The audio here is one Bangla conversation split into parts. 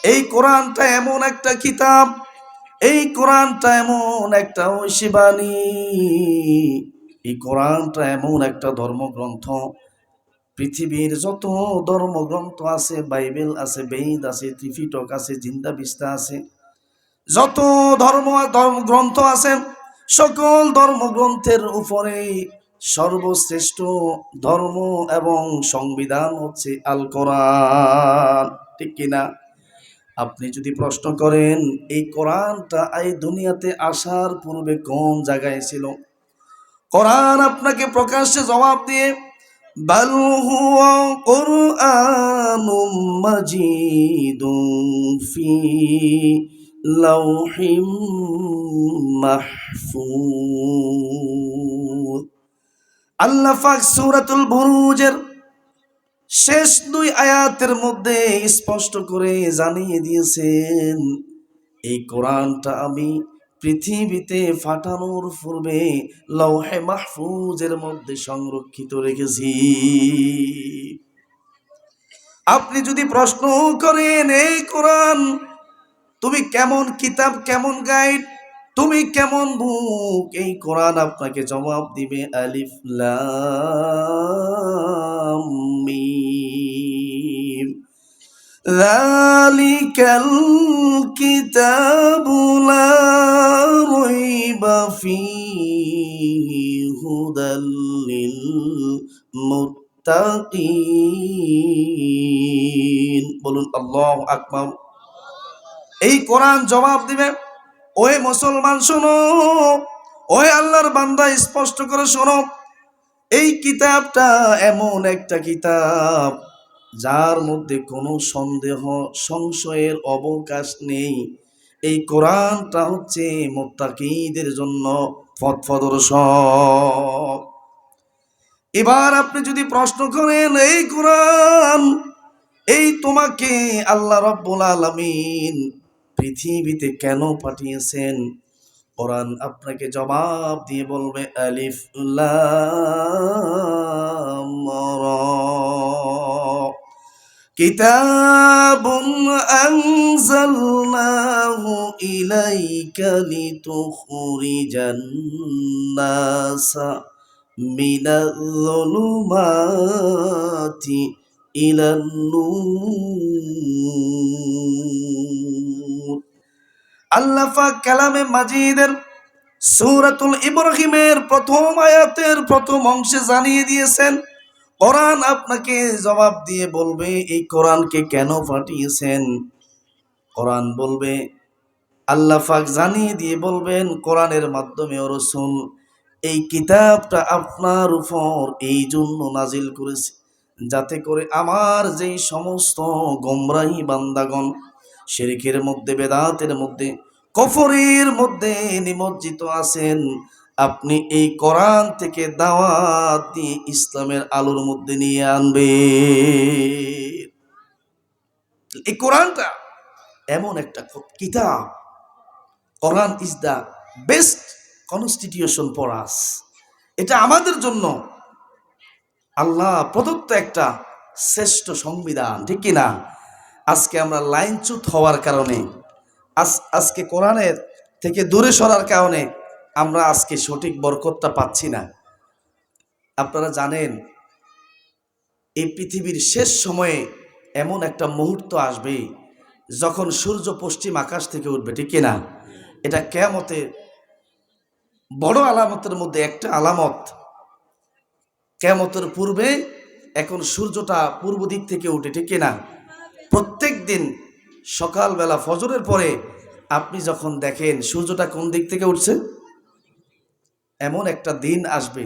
এই কোরআনটা এমন একটা কিতাব, এই কোরআনটা এমন একটা ঐশীবাণী, এই কোরআনটা এমন একটা ধর্মগ্রন্থ। পৃথিবীর যত ধর্মগ্রন্থ আছে, বাইবেল আছে, বেদ আছে, ত্রিপিটক আছে, জিন্দা বিস্তা আছে, যত গ্রন্থ আছে, সকল ধর্মগ্রন্থের উপরে সর্বশ্রেষ্ঠ ধর্ম এবং সংবিধান হচ্ছে আল কোরআন, ঠিক কিনা? আপনি যদি প্রশ্ন করেন এই কোরআনটা এই দুনিয়াতে আসার পূর্বে কোন জায়গায় ছিল, কোরআন আপনাকে প্রকাশ্যে জবাব দিয়ে বাল হুয়া কুরআনুম মাজিদুন ফি লাউহিম মাহফুজ। আল্লাহ পাক সূরাতুল বুরুজের শেষ 2 আয়াতের মধ্যে স্পষ্ট করে জানিয়ে দিয়েছেন এই কোরআনটা আমি পৃথিবীতে পাঠানোর পূর্বে লৌহে মাহফুজের মধ্যে সংরক্ষিত রেখেছি। আপনি যদি প্রশ্ন করেন এই কোরআন তুমি কেমন কিতাব, কেমন গাইড, তুমি কেমন বুক, এই কোরআন আপনাকে জবাব দিবে আলিফ লাম মিম যালিকাল কিতাবু লা রাইবা ফীহি হুদাল লিল মুত্তাকিন। বলুন আল্লাহু আকবার। এই কোরআন জবাব দিবে, ওই মুসলমান শোনো, ওই আল্লাহর বান্দা স্পষ্ট করে শোনো, এই কিতাবটা এমন একটা কিতাব যার মধ্যে কোনো সন্দেহ সংশয়ের অবকাশ নেই। এই কোরআনটা হচ্ছে মুত্তাকিদের জন্য পথ প্রদর্শক। এবার আপনি যদি প্রশ্ন করেন এই কোরআন এই তোমাকে আল্লাহ রাব্বুল আলামিন পৃথিবীতে কেন পাঠিয়েছেন, কোরআন আপনাকে জবাব দিয়ে বলবে আলিফ লাম রা কিতাবুন আনজালনাহু ইলাইকা লিতুখরিজান নাসা মিনাল যুলুমাতি ইলান নূর। আল্লাহ পাক কালামে মাজিদের সূরাতুল ইব্রাহিমের প্রথম আয়াতের প্রথম অংশে জানিয়ে দিয়েছেন কোরআন আপনাকে জবাব দিয়ে বলবে এই কোরআনকে কেন পাঠিয়েছেন। কোরআন বলবে, আল্লাহ পাক জানিয়ে দিয়ে বলবেন কোরআনের মাধ্যমে ও রাসূল এই কিতাবটা আপনার উপর এই জন্য নাজিল করেছি যাতে করে আমার যেই সমস্ত গোমরাহী বান্দাগণ শিরকের মধ্যে, বেদাতের মধ্যে, কুফরের মধ্যে নিমজ্জিত আছেন, আপনি এই কোরআন থেকে দাওয়াত দিয়ে ইসলামের আলোর মধ্যে নিয়ে আনবে। এই কোরআনটা এমন একটা কিতাব, Quran is the best constitution for us. এটা আমাদের জন্য আল্লাহ প্রদত্ত একটা শ্রেষ্ঠ সংবিধান, ঠিক কিনা? আজকে আমরা লাইনচ্যুত হওয়ার কারণে, আজকে কোরআনের থেকে দূরে সরার কারণে আমরা আজকে সঠিক বরকতটা পাচ্ছি না। আপনারা জানেন এই পৃথিবীর শেষ সময়ে এমন একটা মুহূর্ত আসবে যখন সূর্য পশ্চিম আকাশ থেকে উঠবে, ঠিক কিনা? এটা কিয়ামতের বড় আলামতের মধ্যে একটা আলামত। কিয়ামতের পূর্বে এখন সূর্যটা পূর্ব দিক থেকে উঠে, ঠিক কিনা? প্রত্যেক দিন সকালবেলা ফজরের পরে আপনি যখন দেখেন সূর্যটা কোন দিক থেকে উঠছে, এমন একটা দিন আসবে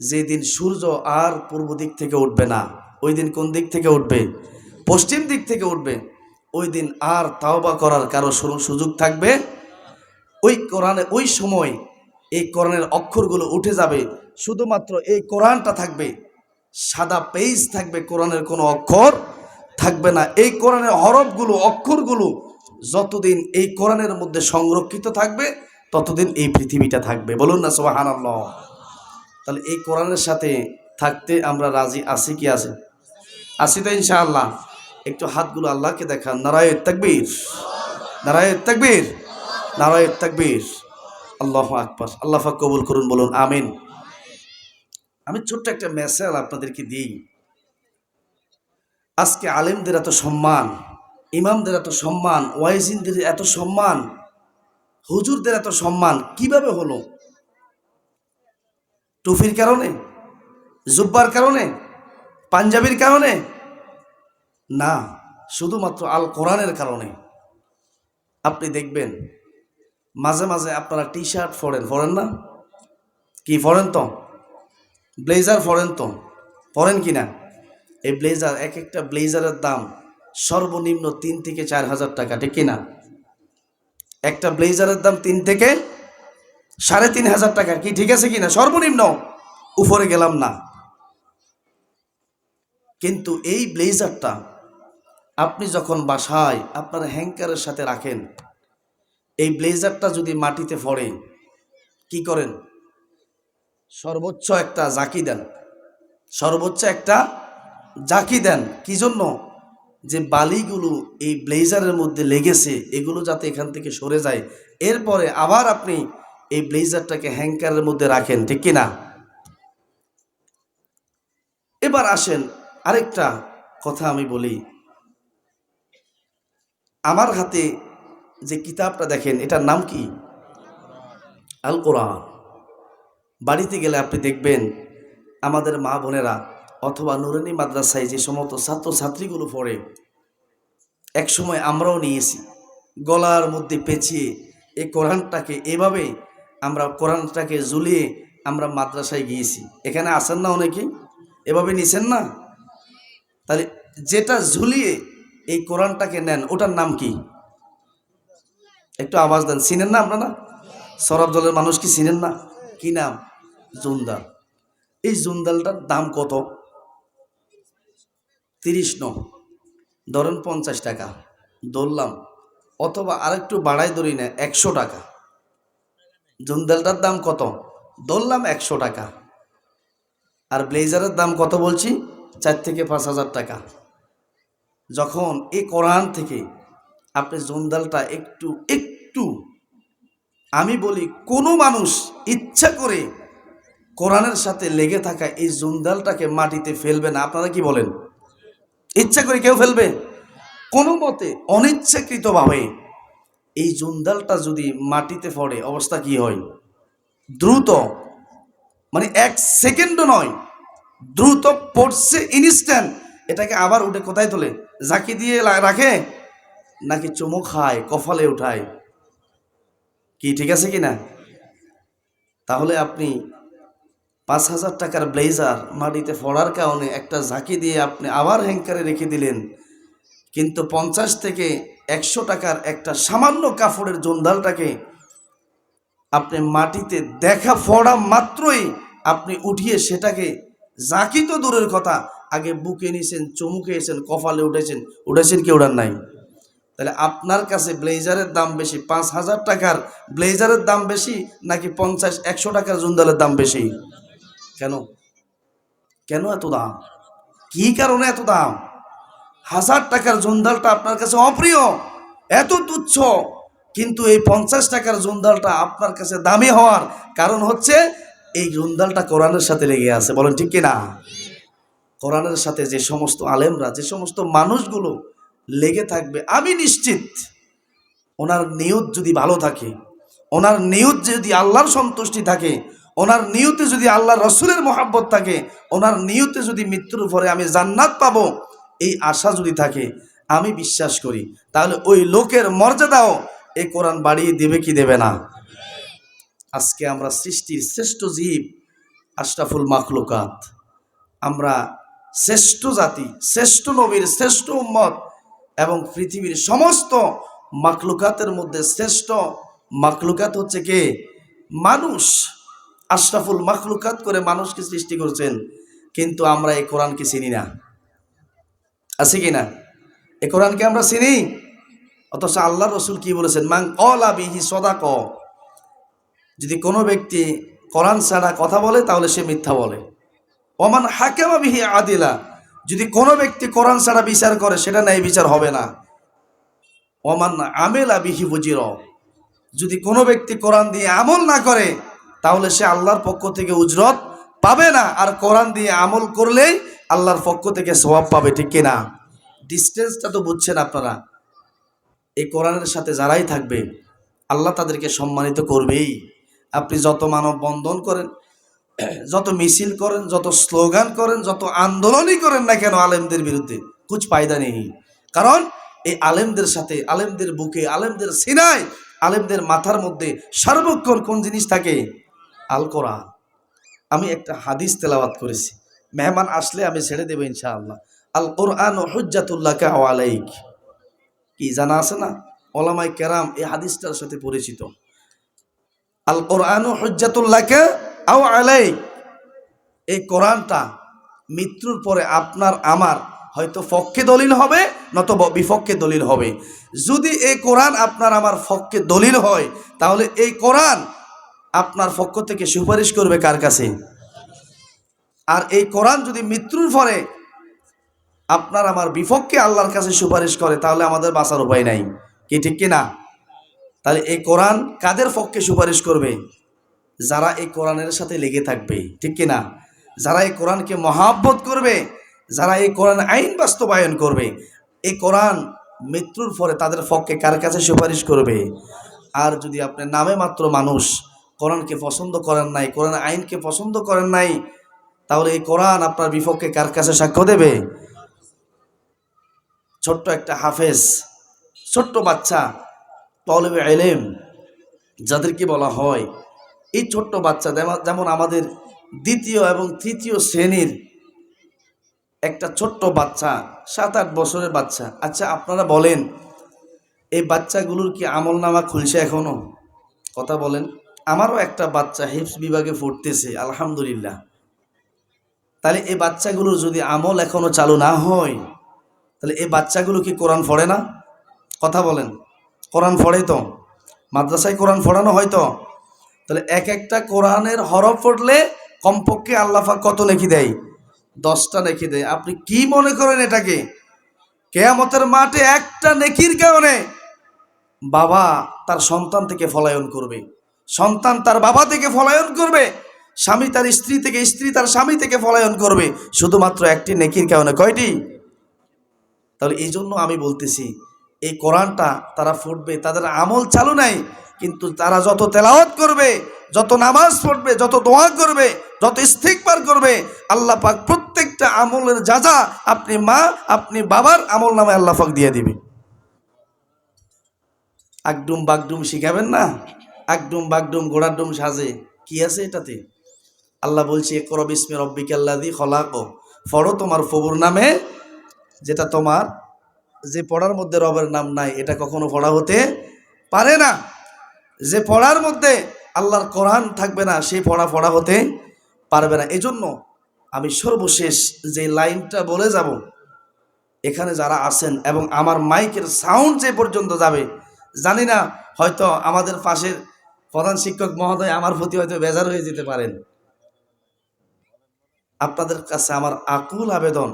যে দিন সূর্য আর পূর্ব দিক থেকে উঠবে না। ওই দিন কোন দিক থেকে উঠবে? পশ্চিম দিক থেকে উঠবে। ওই দিন আর তাওবা করার কারো সুযোগ থাকবে? ওই কোরআনে ওই সময় এই কোরআনের অক্ষরগুলো উঠে যাবে, শুধুমাত্র এই কোরআনটা থাকবে, সাদা পেজ থাকবে, কোরআনের কোনো অক্ষর থাকবে না। এই কোরআনের হরফগুলো, অক্ষরগুলো যতদিন এই কোরআনের মধ্যে সংরক্ষিত থাকবে ততদিন এই পৃথিবীটা থাকবে। বলুন না সুবহানাল্লাহ। তাহলে এই কোরআনের সাথে থাকতে আমরা রাজি আছি কি? আছি তো ইনশাআল্লাহ। একটু হাতগুলো আল্লাহকে দেখান। নারায়ে তাকবীর, নারায়ে তাকবীর, নারায়ে তাকবীর, আল্লাহু আকবার। আল্লাহ পাক কবুল করুন, বলুন আমিন। আমি ছোট্ট একটা মেসেজ আপনাদেরকে দিই। আজকে আলেমদের এত সম্মান, ইমামদের এত সম্মান, ওয়াইজিনদের এত সম্মান, হুজুরদের এত সম্মান কিভাবে হলো? টুপির কারণে, জুব্বার কারণে, পাঞ্জাবির কারণে না, শুধুমাত্র আল কোরআনের কারণে। আপনি দেখবেন মাঝে মাঝে আপনারা টি শার্ট পরেন না? কি পরেন তো? ব্লেজার পরেন তো? পরেন কি না? এই ব্লেজার, এক একটা ব্লেজারের দাম সর্বনিম্ন 3 থেকে 4 হাজার টাকা, ঠিক কিনা? একটা ব্লেজারের দাম 3 থেকে 3.5 হাজার টাকা, কি ঠিক আছে কিনা? সর্বনিম্ন, উপরে গেলাম না। কিন্তু এই ব্লেজারটা আপনি যখন বাসায় আপনার হ্যাঙ্কারের সাথে রাখেন, এই ব্লেজারটা যদি মাটিতে পড়ে কি করেন? সর্বোচ্চ একটা জাকি দেন, সর্বোচ্চ একটা জাকি দেন। কি জন্য? যে বালিগুলো এই ব্লেজারের মধ্যে লেগেছে এগুলো যাতে এখান থেকে সরে যায়। এরপরে আবার আপনি এই ব্লেজারটাকে হ্যাঙ্কারের মধ্যে রাখেন, ঠিক কিনা? এবার আসেন আরেকটা কথা আমি বলি। আমার হাতে যে কিতাবটা দেখেন, এটার নাম কি? আল কোরআন। বাড়িতে গেলে আপনি দেখবেন আমাদের মা বোনেরা অথবা নুরানি মাদ্রাসায় যে সমস্ত ছাত্রছাত্রীগুলো পড়ে, এক সময় আমরাও নিয়েছি, গলার মধ্যে পেঁচিয়ে এই কোরআনটাকে এভাবে আমরা কোরআনটাকে ঝুলিয়ে আমরা মাদ্রাসায় গিয়েছি। এখানে আসেন না অনেকে? এভাবে নিছেন না? তাহলে যেটা ঝুলিয়ে এই কোরআনটাকে নেন ওটার নাম কি? একটু আওয়াজ দেন। চিনেন না আপনারা? সরব দলের মানুষ কি চিনেন না? কি নাম? জুন্দাল। এই জুন্দালটার দাম কত? 30 ন, ধরেন 50 টাকা ধরলাম, অথবা আরেকটু বাড়াই ধরি না, 100 টাকা। জুন্দালটার দাম কত? ধরলাম 100 টাকা। আর ব্লেজারের দাম কত বলছি? 4 থেকে 5 হাজার টাকা। যখন এই কোরআন থেকে আপনি জুন্দালটা একটু একটু, আমি বলি কোনো মানুষ ইচ্ছা করে কোরআনের সাথে লেগে থাকা এই জুন্দালটাকে মাটিতে ফেলবে না। আপনারা কি বলেন? ইচ্ছা করে কেউ ফেলবে? কোনো মতে অনিচ্ছাকৃতভাবে এই জুন্দালটা যদি মাটিতে পড়ে অবস্থা কি হয়? দ্রুত, মানে 1 সেকেন্ডও নয়, দ্রুত পড়ছে, ইনস্ট্যান্ট এটাকে আবার উঠে কোথায় তোলে? ঝাঁকি দিয়ে রাখে নাকি চুমু খায়, কপালে উঠায়? কি ঠিক আছে কি না? তাহলে আপনি 5,000 টাকার ব্লেজার মাটিতে পড়ার কারণে একটা ঝাঁকি দিয়ে আপনি আবার হ্যাঙ্কারে রেখে দিলেন, কিন্তু 50 থেকে 100 টাকার একটা সামান্য কাপড়ের জঞ্জালটাকে আপনি মাটিতে দেখা পড়া মাত্রই আপনি উঠিয়ে সেটাকে, ঝাঁকি তো দূরের কথা, আগে বুকে নিয়েছেন, চুমু খেয়েছেন, কপালে উঠেছেন কি ওঠার নাই? তাহলে আপনার কাছে ব্লেজারের দাম বেশি, 5,000 টাকার ব্লেজারের দাম বেশি নাকি 50-100 টাকার জুন্দালের দাম বেশি? কেন? কেন এত দাম? কি কারণে এত দাম? 1000 টাকার জুন্দালটা আপনার কাছে অপ্রিয়, এত তুচ্ছ, কিন্তু এই 50 টাকার জুন্দালটা আপনার কাছে দামি হওয়ার কারণ হচ্ছে এই জুন্দালটা কোরআনের সাথে লেগে আছে। বলেন ঠিক কিনা? কোরআনের সাথে যে সমস্ত আলেমরা, যে সমস্ত মানুষগুলো লেগে থাকবে, আমি নিশ্চিত ওনার নিয়ত যদি ভালো থাকে, ওনার নিয়ত যদি আল্লাহর সন্তুষ্টি থাকে, ওনার নিয়তে যদি আল্লাহ রসুলের মহাব্বত থাকে, ওনার নিয়তে যদি মৃত্যুর পরে আমি জান্নাত পাবো এই আশা যদি থাকে, আমি বিশ্বাস করি তাহলে ওই লোকের মর্যাদাও এই কোরআন বাড়িয়ে দেবে কি দেবে না? আজকে আমরা সৃষ্টির শ্রেষ্ঠ জীব, আশরাফুল মাখলুকাত, আমরা শ্রেষ্ঠ জাতি, শ্রেষ্ঠ নবীর শ্রেষ্ঠ উম্মত, এবং পৃথিবীর সমস্ত মাখলুকাতের মধ্যে শ্রেষ্ঠ মাখলুকাত হচ্ছে কে? মানুষ। আশরাফুল মাখলুকাত করে মানুষকে সৃষ্টি করেছেন, কিন্তু আমরা এই কোরআনকে চিনি না। আছে কি না? এই কোরআনকে আমরা চিনি, অথচ আল্লাহ রসুল কি বলেছেন? মান ক্বালা বিহি সাদাক, যদি কোনো ব্যক্তি কোরআন ছাড়া কথা বলে তাহলে সে মিথ্যা বলে। ওমান হাকামা বিহি আদিলা, যদি কোনো ব্যক্তি কোরআন ছাড়া বিচার করে সেটা ন্যায় বিচার হবে না। ওমান আমেলা বিহি বুজির, যদি কোনো ব্যক্তি কোরআন দিয়ে আমল না করে তাহলে সে আল্লাহর পক্ষ থেকে উজরত পাবে না, আর কোরআন দিয়ে আমল করলেই আল্লাহর পক্ষ থেকে সওয়াব পাবে, ঠিক কিনা? ডিস্টেন্সটা তো বুঝছেন আপনারা। এই কোরআনের সাথে যারাই থাকবে আল্লাহ তাদেরকে সম্মানিত করবেই। আপনি যত মানববন্ধন করেন, যত মিছিল করেন, যত স্লোগান করেন, যত আন্দোলনই করেন না কেন আলেমদের বিরুদ্ধে, কুছ ফায়দা নেই। কারণ এই আলেমদের সাথে, আলেমদের বুকে, আলেমদের সিনায়, আলেমদের মাথার মধ্যে সর্বক্ষণ কোন জিনিস থাকে? আল কোরআন। আমি একটা হাদিস তেলাওয়াত করেছি, মেহমান আসলে আমি ছেড়ে দেবো ইনশাআল্লাহ। আল কোরআন হুজ্জাতুল্লাকা আলাইক, কি জানা আছে না? ওলামায়ে কেরাম এই হাদিসটার সাথে পরিচিত। আল কোরআন হুজ্জাতুল্লাকা আও আলাইক, এই কোরআনটা মৃত্যুর পরে আপনার আমার হয়তো পক্ষে দলিল হবে, নতুবা বিপক্ষে দলিল হবে। যদি এই কোরআন আপনার আমার পক্ষে দলিল হয় তাহলে এই কোরআন আপনার পক্ষ থেকে সুপারিশ করবে কার কাছে? আর এই কোরআন যদি মৃত্যুর পরে আপনার আমার বিপক্ষে আল্লাহর কাছে সুপারিশ করে তাহলে আমাদের বাঁচার উপায় নাই, কি ঠিক কিনা? তাহলে এই কোরআন কাদের পক্ষে সুপারিশ করবে? যারা এই কোরআনের সাথে লেগে থাকবে, ঠিক কিনা? যারা এই কোরআনকে মহাব্বত করবে, যারা এই কোরআন আইন বাস্তবায়ন করবে, এই কোরআন মৃত্যুর পরে তাদের পক্ষে কার কাছে সুপারিশ করবে? আর যদি আপনি নামে মাত্র মানুষ কোরআনকে পছন্দ করেন নাই, কোরআন আইনকে পছন্দ করেন নাই, তাহলে এই কোরআন আপনার বিপক্ষে কার কাছে সাক্ষ্য দেবে? ছোট্ট একটা হাফেজ, ছোট্ট বাচ্চা, তালেবে ইলম যাদেরকে বলা হয়, এই ছোট্ট বাচ্চা যেমন আমাদের দ্বিতীয় এবং তৃতীয় শ্রেণীর একটা ছোট্ট বাচ্চা, 7-8 বছরের বাচ্চা। আচ্ছা আপনারা বলেন, এই বাচ্চাগুলোর কি আমল নামা খুলছে এখনো? কথা বলেন। আমারও একটা বাচ্চা হিফজ বিভাগে পড়তেছে, আলহামদুলিল্লাহ। তাহলে এই বাচ্চাগুলোর যদি আমল এখনো চালু না হয় তাহলে এই বাচ্চাগুলো কি কোরআন পড়ে না? কথা বলেন। কোরআন পড়ে তো, মাদ্রাসায় কোরআন পড়ানো হয় তো। তাহলে এক একটা কোরআনের হরফ পড়লে কমপক্ষে আল্লাহ পাক কত নেকি দেয়? 10টা নেকি দেয়। আপনি কি মনে করেন এটাকে? কিয়ামতের মাঠে একটা নেকির কারণে বাবা তার সন্তান থেকে পলায়ন করবে, সন্তান তার বাবা থেকে পলায়ন করবে, স্বামী তার স্ত্রী থেকে, স্ত্রী তার স্বামী থেকে পলায়ন করবে, শুধুমাত্র একটি নেকির কারণে। কয়টি? তাহলে এই জন্য আমি বলতেছি এই কোরআনটা তারা পড়বে, তাদের আমল চালু নাই, কিন্তু তারা যত তেলাওয়াত করবে, যত নামাজ পড়বে, যত দোয়া করবে, যত ইস্তিগফার করবে, আল্লাহ পাক প্রত্যেকটা আমলের যাজা আপনি মা, আপনি বাবার আমল নামে আল্লাহ পাক দিয়ে দিবে। আগডুম বাগডুম শিখাবেন না? আগডুম বাগডুম ঘোড়ার ডুম সাজে, কি আছে এটাতে? আল্লাহ বলছে ইকরা বিসমি রাব্বিকাল্লাযী খলাক, পড়ো তোমার প্রভুর নামে। যেটা তোমার, যে পড়ার মধ্যে রবের নাম নাই এটা কখনো পড়া হতে পারে না। যে পড়ার মধ্যে আল্লাহর কোরআন থাকবে না সেই পড়া হতে পারবে না। এজন্য আমি সর্বশেষ যে লাইনটা বলে যাব, এখানে যারা আছেন এবং আমার মাইকের সাউন্ড যে পর্যন্ত যাবে, জানি না হয়তো আমাদের পাশের প্রধান শিক্ষক মহোদয় আমার প্রতি হয়তো বেজার হয়ে যেতে পারেন। আপনাদের কাছে আমার আকুল আবেদন,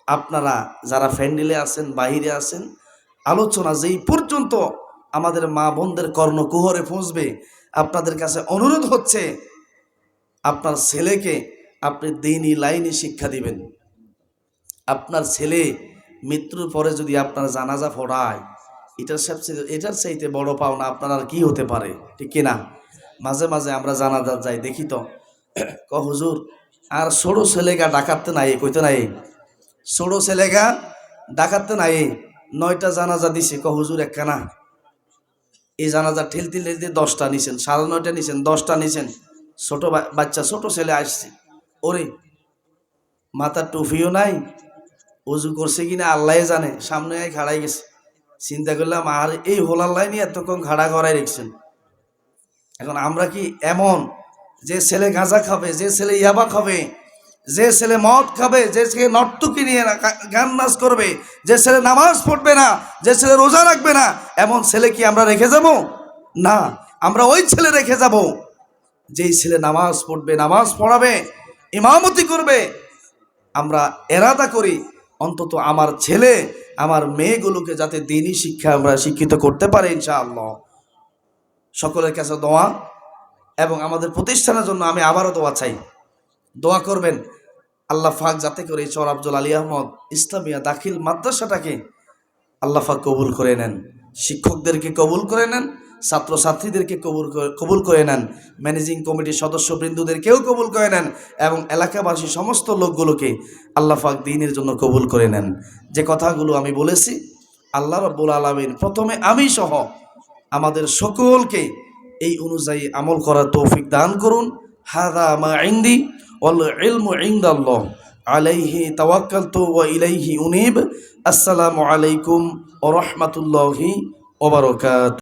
আপনারা যারা ফ্যান্ডেলে আছেন, বাহিরে আছেন, আলোচনা যেই পর্যন্ত আমাদের মা বোনদের কর্ণকুহরে পৌঁছবে, আপনাদের কাছে অনুরোধ হচ্ছে আপনার ছেলেকে আপনি দ্বীনি লাইনে শিক্ষা দিবেন। আপনার ছেলে মৃত্যুর পরে যদি আপনার জানাজা পড়ায়, এটার চাইতে বড় পাওনা আপনার আর কি হতে পারে, ঠিক কিনা? মাঝে মাঝে আমরা জানাজা যাই, দেখি তো হুজুর আর ছোড়ো ছেলেগা ডাকাতে নাই, কইতে নাই ছোড়ো ছেলেগা ডাকাতে নাই, 9টা জানাজা দিছে, হুজুর একখানা। এই জানাজা ঠেলতে ঠেলতে 10টা নিছেন, 9:30 নিছেন, 10টা নিছেন। ছোট বাচ্চা, ছোট ছেলে আসছে, ওরে মাথার টুপিও নাই, উজু করছে কিনা আল্লাহ জানে, সামনে খাড়াই গেছে। চিন্তা করলাম আর এই হোলার লাইনে এতক্ষণ খাড়া করাই রেখেছেন। এখন আমরা কি এমন, যে ছেলে গাঁজা খাবে, যে ছেলে ইয়াবা খাবে, যে ছেলে মদ খাবে, যে ছেলে নর্তকী নিয়ে গান নাচ করবে, যে ছেলে নামাজ পড়বে না, যে ছেলে রোজা রাখবে না, এমন ছেলে কি আমরা রেখে যাব? না, আমরা ওই ছেলে রেখে যাব যেই ছেলে নামাজ পড়বে, নামাজ পড়াবে, ইমামতি করবে, আমরা এরাদা করি অন্তত আমার ছেলে আমার মেয়েগুলোকে যাতে দ্বীনি শিক্ষা আমরা শিক্ষিত করতে পারি ইনশাআল্লাহ। সকলের কাছে দোয়া, এবং আমাদের প্রতিষ্ঠানের জন্য আমি আবারও দোয়া চাই। দোয়া করবেন আল্লাহ পাক যাতে করে চর আব্দুল আলী আহমদ ইসলামিয়া দাখিল মাদ্রাসাটাকে আল্লাহ পাক কবুল করে নেন, শিক্ষকদেরকে কবুল করে নেন, ছাত্রছাত্রীদেরকে কবুল করে নেন, ম্যানেজিং কমিটির সদস্যবৃন্দদেরকেও কবুল করে নেন, এবং এলাকাবাসী সমস্ত লোকগুলোকে আল্লাহ পাক দ্বীনের জন্য কবুল করে নেন। যে কথাগুলো আমি বলেছি আল্লাহ রাব্বুল আলামিন প্রথমে আমি সহ আমাদের সকলকে এই অনুযায়ী আমল করার তৌফিক দান করুন। হাযা মা ইনদি ওয়াল ইলমু ইনদাল্লাহ আলাইহি তাওয়াক্কালতু ওয়া ইলাইহি উনীব। আসসালামু আলাইকুম ওয়া রাহমাতুল্লাহি ওয়া বারাকাতুহু।